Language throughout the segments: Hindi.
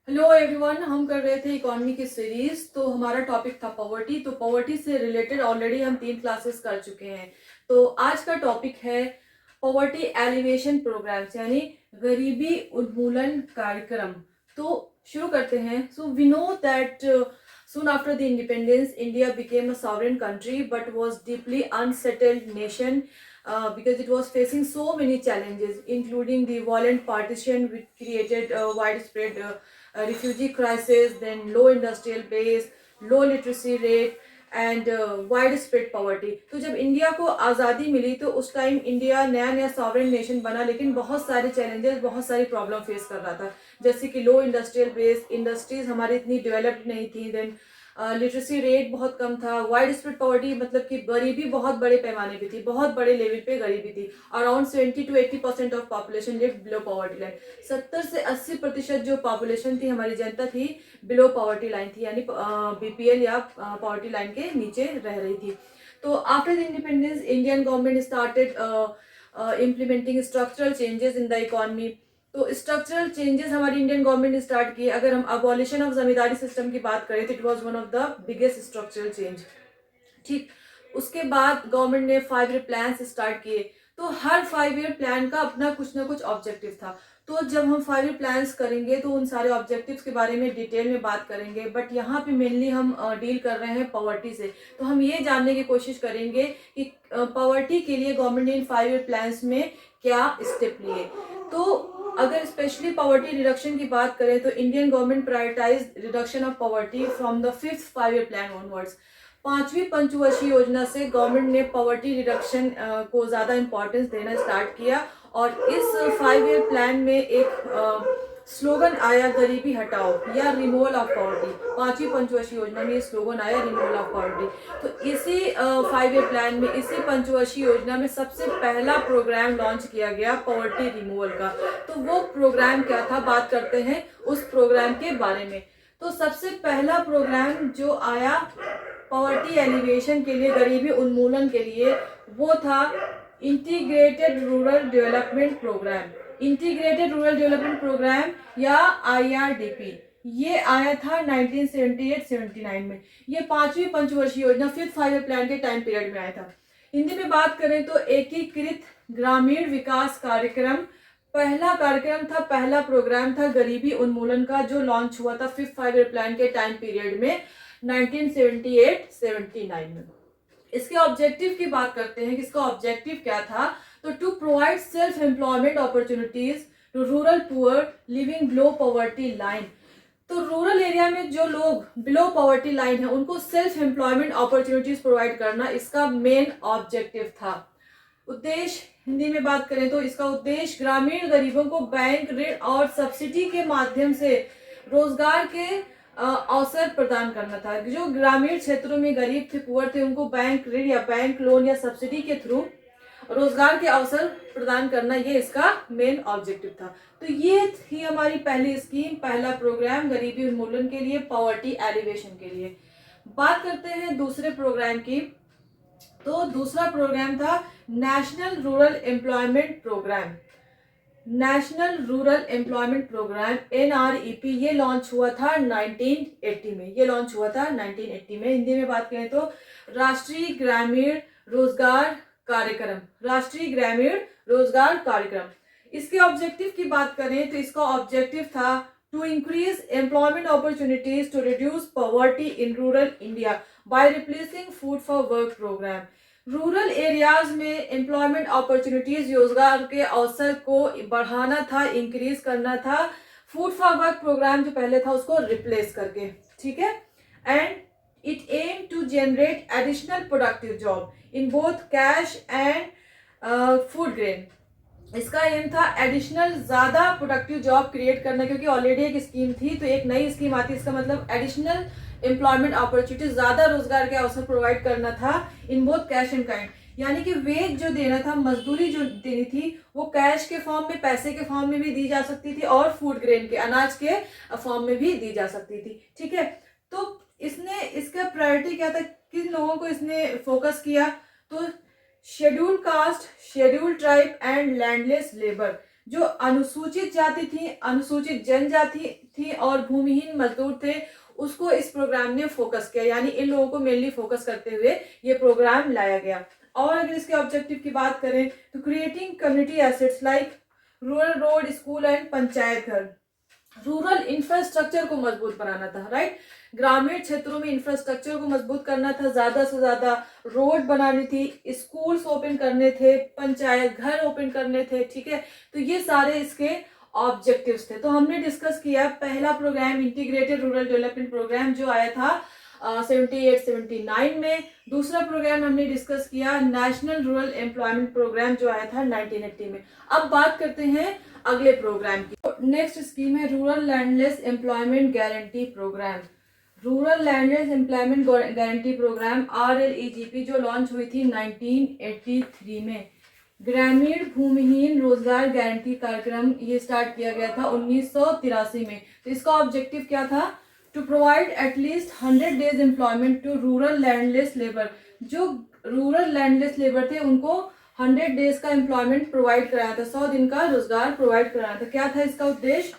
हेलो एवरीवन, हम कर रहे थे इकोनॉमी की सीरीज। तो हमारा टॉपिक था पॉवर्टी। तो पॉवर्टी से रिलेटेड ऑलरेडी हम 3 क्लासेस कर चुके हैं। तो आज का टॉपिक है पॉवर्टी एलिवेशन प्रोग्राम्स, यानी गरीबी उन्मूलन कार्यक्रम। तो शुरू करते हैं। So we know that soon after the independence, India became a sovereign country but was deeply unsettled nation because it was facing so many challenges, including the violent partition which created widespread refugee crisis, then low industrial base, low literacy rate and wide spread poverty. तो जब इंडिया को आज़ादी मिली तो उस टाइम इंडिया नया नया सॉवरेन नेशन बना, लेकिन बहुत सारे चैलेंजेस, बहुत सारी प्रॉब्लम फेस कर रहा था। जैसे कि लो इंडस्ट्रियल बेस, इंडस्ट्रीज हमारी इतनी डेवलप्ड नहीं थी, देन लिटरेसी रेट बहुत कम था, वाइड स्प्रेड पॉवर्टी मतलब कि गरीबी बहुत बड़े पैमाने पे थी, बहुत बड़े लेवल पे गरीबी थी। Around 70 to 80% of population lived below poverty line. 70 से 80% जो पॉपुलेशन थी, हमारी जनता थी, बिलो पॉवर्टी लाइन थी, यानी बीपीएल या पॉवर्टी लाइन के नीचे रह रही थी। तो after the independence Indian government started implementing structural changes in the economy. तो स्ट्रक्चरल चेंजेस हमारी इंडियन गवर्नमेंट ने स्टार्ट किए। अगर हम अबॉलिशन ऑफ जमींदारी सिस्टम की बात करें तो it was one of the biggest structural change. ठीक, उसके बाद गवर्नमेंट ने 5 ईयर प्लान स्टार्ट किए। तो हर 5 ईयर प्लान का अपना कुछ ना कुछ ऑब्जेक्टिव था। तो जब हम 5 ईयर प्लान्स करेंगे तो उन सारे ऑब्जेक्टिव्स के बारे में डिटेल में बात करेंगे, बट यहाँ पे मेनली हम डील कर रहे हैं पॉवर्टी से। तो हम ये जानने की कोशिश करेंगे कि पॉवर्टी के लिए गवर्नमेंट ने इन 5 ईयर प्लान्स में क्या स्टेप लिए। तो अगर स्पेशली पॉवर्टी रिडक्शन की बात करें तो Indian government prioritize reduction of poverty from the 5th 5 year plan onwards. 5वीं पंचवर्षीय योजना से गवर्नमेंट ने पॉवर्टी रिडक्शन को ज़्यादा इंपॉर्टेंस देना स्टार्ट किया। और इस 5 ईयर प्लान में एक स्लोगन आया, गरीबी हटाओ या रिमूवल ऑफ पॉवर्टी। 5वीं पंचवर्षीय योजना में ये स्लोगन आया, रिमूवल ऑफ पॉवर्टी। तो इसी 5 ईयर प्लान में, इसी पंचवर्षीय योजना में सबसे पहला प्रोग्राम लॉन्च किया गया पॉवर्टी रिमूवल का। तो वो प्रोग्राम क्या था, बात करते हैं उस प्रोग्राम के बारे में। तो सबसे पहला प्रोग्राम जो आया पॉवर्टी एलिवेशन के लिए, गरीबी उन्मूलन के लिए, वो था integrated rural development program. Integrated rural development program या आईआरडीपी, ये आया था 1978-79 में। ये 5वीं पंचवर्षीय योजना 5th 5 ईयर प्लान के टाइम पीरियड में आया था। हिंदी में बात करें तो एकीकृत ग्रामीण विकास कार्यक्रम पहला कार्यक्रम था, पहला प्रोग्राम था गरीबी उन्मूलन का, जो लॉन्च हुआ था 5th 5 ईयर प्लान के टाइम पीरियड में 1978-79 में। इसके ऑब्जेक्टिव की बात करते हैं कि इसका ऑब्जेक्टिव क्या था। तो to provide self employment opportunities to rural poor living below poverty line. तो रूरल एरिया में जो लोग बिलो पॉवर्टी लाइन है उनको सेल्फ एम्प्लॉयमेंट अपॉर्चुनिटीज प्रोवाइड करना इसका मेन ऑब्जेक्टिव था। उद्देश्य हिंदी में बात करें तो इसका उद्देश्य ग्रामीण गरीबों को बैंक ऋण और सब्सिडी के माध्यम से रोजगार के अवसर प्रदान करना था। जो ग्रामीण क्षेत्रों में गरीब थे, पुअर थे, उनको बैंक ऋण या बैंक लोन या सब्सिडी के थ्रू रोजगार के अवसर प्रदान करना, ये इसका मेन ऑब्जेक्टिव था। तो ये थी हमारी पहली स्कीम, पहला प्रोग्राम गरीबी उन्मूलन के लिए, पॉवर्टी एलिवेशन के लिए। बात करते हैं दूसरे प्रोग्राम की। तो दूसरा प्रोग्राम था national rural employment program. National rural employment program NREP, ये लॉन्च हुआ था 1980 में। ये लॉन्च हुआ था 1980 में। हिंदी में बात करें तो राष्ट्रीय ग्रामीण रोजगार कार्यक्रम, राष्ट्रीय ग्रामीण रोजगार कार्यक्रम। इसके ऑब्जेक्टिव की बात करें तो इसका ऑब्जेक्टिव था to increase employment opportunities to reduce poverty in rural India by replacing food for work program. Rural areas में एम्प्लॉयमेंट अपॉर्चुनिटीज, रोजगार के अवसर को बढ़ाना था, इंक्रीज करना था, फूड फॉर वर्क प्रोग्राम जो पहले था उसको रिप्लेस करके। ठीक है, and it aim to generate additional productive job in both cash and food grain. इसका एम था एडिशनल ज्यादा प्रोडक्टिव जॉब क्रिएट करना, क्योंकि ऑलरेडी एक स्कीम थी तो एक नई स्कीम आती है, इसका मतलब एडिशनल एम्प्लॉयमेंट अपॉर्चुनिटी, ज्यादा रोजगार के अवसर प्रोवाइड करना था इन बोथ कैश एंड काइंड। यानी कि वेज जो देना था, मजदूरी जो देनी थी, वो कैश के फॉर्म में, पैसे के फॉर्म में भी दी जा सकती थी और फूड ग्रेन के, अनाज के फॉर्म में भी दी जा सकती थी। ठीक है, तो इसने, इसका प्रायोरिटी क्या था, किन लोगों को इसने फोकस किया। तो schedule caste, schedule tribe and landless labour, जो अनुसूचित जाति थी, अनुसूचित जनजाति थी और भूमिहीन मजदूर थे, उसको इस प्रोग्राम ने फोकस किया, यानी इन लोगों को मेनली फोकस करते हुए ये प्रोग्राम लाया गया। और अगर इसके ऑब्जेक्टिव की बात करें तो creating community assets like rural road, school and panchayat घर, रूरल इंफ्रास्ट्रक्चर को मजबूत बनाना था, राइट। ग्रामीण क्षेत्रों में इंफ्रास्ट्रक्चर को मजबूत करना था, ज्यादा से ज्यादा रोड बनानी थी, स्कूल्स ओपन करने थे, पंचायत घर ओपन करने थे, ठीक है। तो ये सारे इसके ऑब्जेक्टिव्स थे। तो हमने डिस्कस किया पहला program integrated rural development program जो आया था 78-79 में। दूसरा प्रोग्राम हमने डिस्कस किया नेशनल रूरल एम्प्लॉयमेंट प्रोग्राम जो आया था 1980 में। अब बात करते हैं अगले प्रोग्राम की। नेक्स्ट स्कीम है rural landless employment guarantee program. Rural landless employment guarantee program RLEGP जो लॉन्च हुई थी 1983 में। ग्रामीण भूमिहीन रोजगार गारंटी कार्यक्रम ये स्टार्ट किया गया था 1983 में। तो इसका ऑब्जेक्टिव क्या था? To provide at least 100 days employment to rural landless labour. जो रूरल लैंडलेस लेबर थे उनको 100 डेज का एम्प्लॉयमेंट प्रोवाइड कराया था, 100 दिन का रोजगार प्रोवाइड कराया था। क्या था इसका उद्देश्य?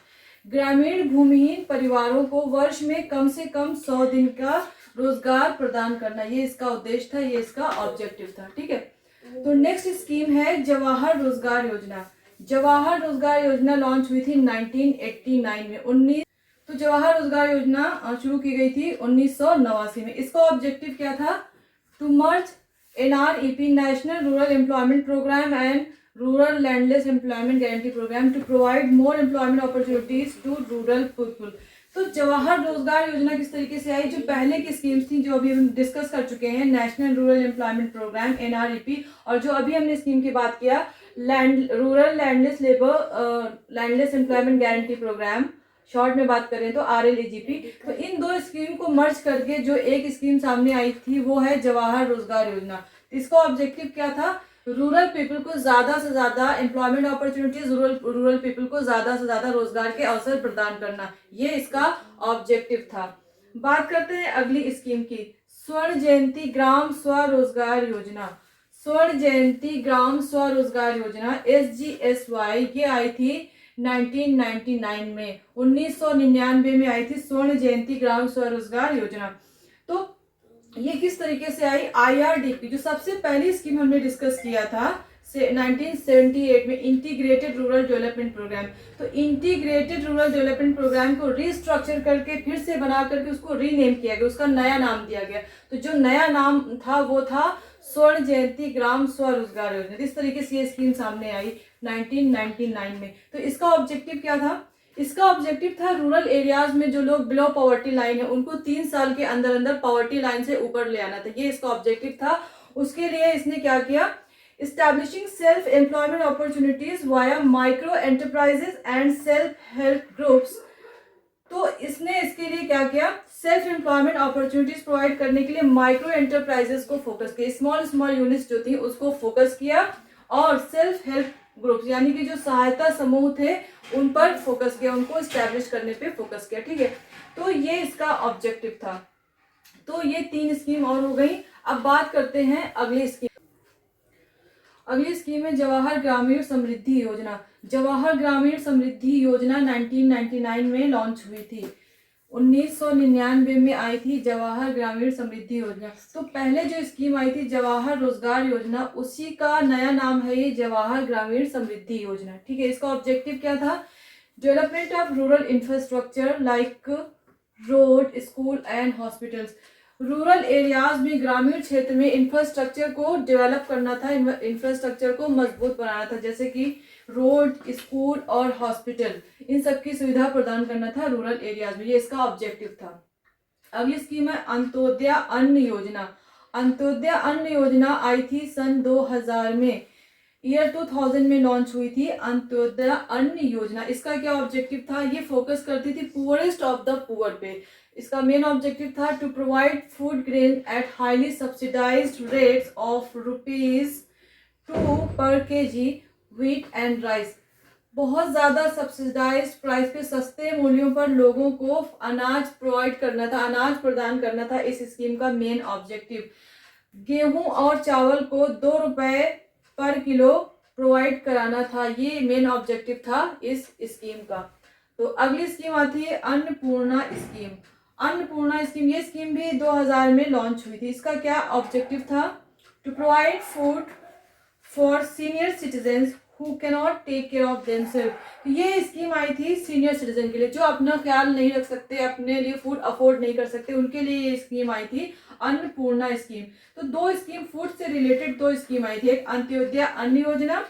ग्रामीण भूमिहीन परिवारों को वर्ष में कम से कम 100 दिन का रोजगार प्रदान करना, ये इसका उद्देश्य था, ये इसका ऑब्जेक्टिव था, ठीक है। तो नेक्स्ट स्कीम है जवाहर रोजगार योजना। जवाहर रोजगार योजना लॉन्च हुई थी 1989 में। तो जवाहर रोजगार योजना शुरू की गई थी 1989 में। इसका ऑब्जेक्टिव क्या था? To merge NREP national rural employment program and rural landless employment guarantee program to provide more employment opportunities to rural people. तो जवाहर रोजगार योजना किस तरीके से आई? जो पहले की स्कीम्स थी जो अभी हम डिस्कस कर चुके हैं, national rural employment program NREP, और जो अभी हमने स्कीम की बात किया rural landless landless employment guarantee program, short में बात करें तो RLEGP। तो इन दो स्कीम को मर्ज करके जो एक स्कीम सामने आई थी वो है जवाहर रोजगार योजना। इसका ऑब्जेक्टिव क्या था? रूरल पीपल को ज्यादा से ज्यादा एम्प्लॉयमेंट अपॉर्चुनिटीज, रूरल पीपल को ज्यादा से ज्यादा रोजगार के अवसर प्रदान करना, ये इसका ऑब्जेक्टिव था। बात करते हैं अगली स्कीम की, स्वर्ण जयंती ग्राम स्वरोजगार योजना। स्वर्ण जयंती ग्राम स्वरोजगार योजना SGSY ये आई थी 1999 में। 1999 में आई थी स्वर्ण जयंती ग्राम स्वरोजगार योजना। तो ये किस तरीके से आई? IRDP जो सबसे पहली स्कीम हमने डिस्कस किया था 1978 में, इंटीग्रेटेड रूरल डेवलपमेंट प्रोग्राम। तो इंटीग्रेटेड रूरल डेवलपमेंट प्रोग्राम को रिस्ट्रक्चर करके फिर से बना करके उसको रीनेम किया गया, उसका नया नाम दिया गया। तो जो नया नाम था वो था स्वर्ण जयंती ग्राम स्वरोजगार योजना। इस तरीके से ये स्कीम सामने आई 1999 में। तो इसका ऑब्जेक्टिव क्या था? इसका ऑब्जेक्टिव था रूरल एरियाज में जो लोग बिलो पॉवर्टी लाइन है उनको 3 साल के अंदर अंदर पॉवर्टी लाइन से ऊपर ले आना था, ये इसका ऑब्जेक्टिव था। उसके लिए इसने क्या किया? Establishing self employment opportunities via micro enterprises and self help groups. तो इसने इसके लिए क्या किया? सेल्फ एम्प्लॉयमेंट अपॉर्चुनिटीज प्रोवाइड करने के लिए माइक्रो एंटरप्राइजेस को फोकस किया, स्मॉल स्मॉल यूनिट्स जो थी उसको फोकस किया, और सेल्फ हेल्प ग्रुप्स यानी कि जो सहायता समूह थे उन पर फोकस किया, उनको स्टैब्लिश करने पे फोकस किया, ठीक है। तो ये इसका ऑब्जेक्टिव था। तो ये 3 स्कीम और हो गई। अब बात करते हैं अगली स्कीम। अगली स्कीम है जवाहर ग्रामीण समृद्धि योजना। जवाहर ग्रामीण समृद्धि योजना 1999 में लॉन्च हुई थी। 1999 में आई थी जवाहर ग्रामीण समृद्धि योजना। तो पहले जो स्कीम आई थी जवाहर रोजगार योजना, उसी का नया नाम है ये जवाहर ग्रामीण समृद्धि योजना, ठीक है। इसका ऑब्जेक्टिव क्या था? Development of rural infrastructure like road, school and hospitals. Rural areas में, ग्रामीण क्षेत्र में इंफ्रास्ट्रक्चर को डेवलप करना था, इंफ्रास्ट्रक्चर को मजबूत बनाना था, जैसे कि रोड, स्कूल और हॉस्पिटल, इन सब की सुविधा प्रदान करना था रूरल एरियाज में, ये इसका ऑब्जेक्टिव था। अगली स्कीम है अंत्योदय अन्न योजना। अंत्योदय अन्न योजना आई थी सन 2000 में, ईयर 2000 में लॉन्च हुई थी अंत्योदय अन्न योजना। इसका क्या ऑब्जेक्टिव था? ये फोकस करती थी पुअरेस्ट ऑफ द पुअर पे। इसका मेन ऑब्जेक्टिव था to provide food grain at highly subsidised rates of ₹2 पर kg व्हीट एंड राइस। बहुत ज्यादा सब्सिडाइज्ड प्राइस पे सस्ते मूल्यों पर लोगों को अनाज प्रोवाइड करना था, अनाज प्रदान करना था इस स्कीम का मेन ऑब्जेक्टिव। गेहूं और चावल को ₹2 पर किलो प्रोवाइड कराना था, ये मेन ऑब्जेक्टिव था इस स्कीम का। तो अगली स्कीम आती है अन्नपूर्णा स्कीम। अन्नपूर्णा स्कीम, ये स्कीम भी 2000 में लॉन्च हुई थी। इसका क्या ऑब्जेक्टिव था? To provide food for senior citizens who cannot take care of themselves. ये स्कीम आई थी सीनियर सिटीजन के लिए, जो अपना ख्याल नहीं रख सकते, अपने लिए फूड अफोर्ड नहीं कर सकते, उनके लिए ये स्कीम आई थी अन्नपूर्णा स्कीम। तो दो स्कीम फूड से रिलेटेड, दो स्कीम आई थी, एक अंत्योदय अन्न योजना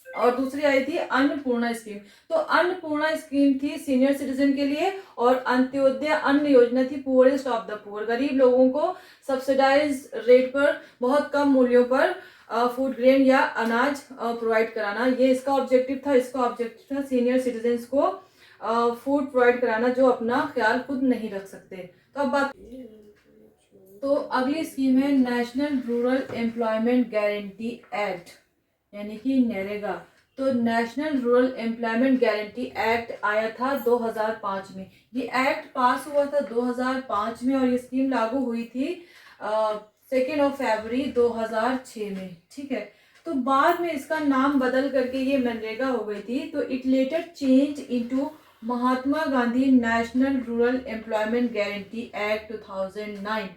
और दूसरी आई थी अन्नपूर्णा स्कीम। तो अन्नपूर्णा स्कीम थी सीनियर सिटीजन के लिए और अंत्योदय अन्न योजना थी पुअरेस्ट ऑफ द पुअर, गरीब लोगों को सब्सिडाइज रेट पर, बहुत कम मूल्यों पर फूड ग्रेन या अनाज प्रोवाइड कराना, ये इसका ऑब्जेक्टिव था। इसका ऑब्जेक्टिव था सीनियर सिटीजन्स को फूड प्रोवाइड कराना जो अपना ख्याल खुद नहीं रख सकते। तो अब बात, तो अगली स्कीम है national rural employment guarantee act, यानी कि नरेगा। तो national rural employment guarantee act आया था 2005 में। ये एक्ट पास हुआ था 2005 में और ये स्कीम लागू हुई थी 2 फरवरी 2006 में, ठीक है। तो बाद में इसका नाम बदल करके ये मनरेगा हो गई थी। तो it later change into Mahatma Gandhi national rural employment guarantee act 2009।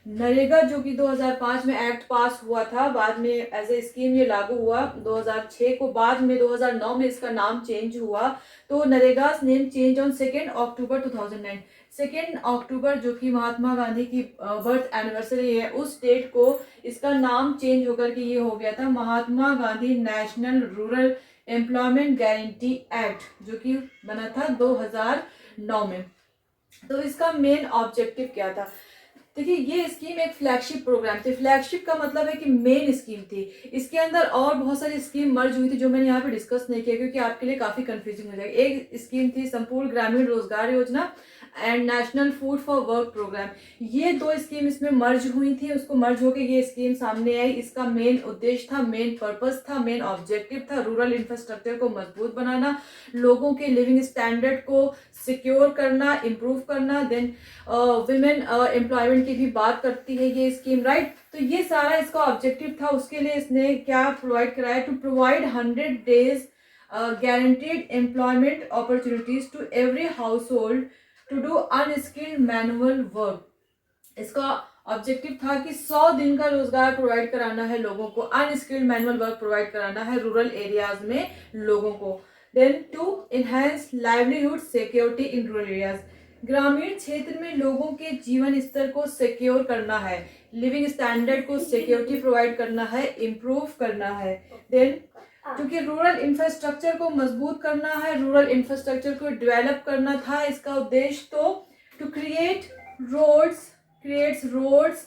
NREGA जो कि 2005 में एक्ट पास हुआ था, बाद में एज ए स्कीम ये लागू हुआ 2006 को, बाद में 2009 में इसका नाम चेंज हुआ। तो नरेगा नेम चेंज ऑन 2 अक्टूबर 2009। 2 अक्टूबर जो कि महात्मा गांधी की बर्थ एनिवर्सरी है, उस डेट को इसका नाम चेंज होकर के ये हो गया था Mahatma Gandhi national rural employment guarantee act, जो कि बना था 2009 में। तो इसका मेन ऑब्जेक्टिव क्या था? देखिए, ये स्कीम एक फ्लैगशिप प्रोग्राम थी। फ्लैगशिप का मतलब है कि मेन स्कीम थी। इसके अंदर और बहुत सारी स्कीम मर्ज हुई थी जो मैंने यहाँ पे डिस्कस नहीं किया, क्योंकि आपके लिए काफी कंफ्यूजिंग हो जाएगी। एक स्कीम थी संपूर्ण ग्रामीण रोजगार योजना and national food for work program. ये दो स्कीम इसमें मर्ज हुई थी, उसको मर्ज होकर ये स्कीम सामने आई। इसका मेन उद्देश्य था, मेन पर्पस था, मेन ऑब्जेक्टिव था रूरल इंफ्रास्ट्रक्चर को मजबूत बनाना, लोगों के लिविंग स्टैंडर्ड को सिक्योर करना, इम्प्रूव करना। देन विमेन एम्प्लॉयमेंट की भी बात करती है ये स्कीम, राइट। तो ये सारा इसका ऑब्जेक्टिव था। उसके लिए इसने क्या प्रोवाइड कराया? To provide 100 days guaranteed employment opportunities to every household to do unskilled manual work। इसका ऑब्जेक्टिव था कि 100 दिन का रोजगार प्रोवाइड कराना है लोगों को, अनस्किल्ड मैनुअल वर्क प्रोवाइड कराना है रूरल एरियाज में लोगों को। Then to enhance livelihood security in rural areas, ग्रामीण क्षेत्र में लोगों के जीवन स्तर को सिक्योर करना है, लिविंग स्टैंडर्ड को सिक्योरिटी प्रोवाइड करना है, इम्प्रूव करना है। देन क्योंकि रूरल इंफ्रास्ट्रक्चर को मजबूत करना है, रूरल इंफ्रास्ट्रक्चर को डेवलप करना था इसका उद्देश्य। तो to create roads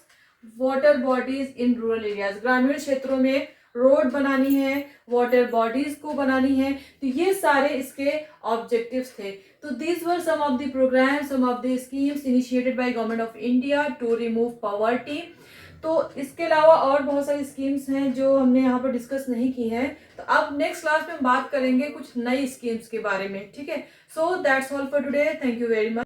water bodies in rural areas, ग्रामीण क्षेत्रों में रोड बनानी है, वाटर बॉडीज को बनानी है। तो ये सारे इसके ऑब्जेक्टिव्स थे। तो these were some of the program, some of the schemes initiated by government of India to remove poverty. तो इसके अलावा और बहुत सारी स्कीम्स हैं जो हमने यहाँ पर डिस्कस नहीं की हैं। तो अब नेक्स्ट क्लास में हम बात करेंगे कुछ नई स्कीम्स के बारे में, ठीक है। So that's all for today, thank you very much.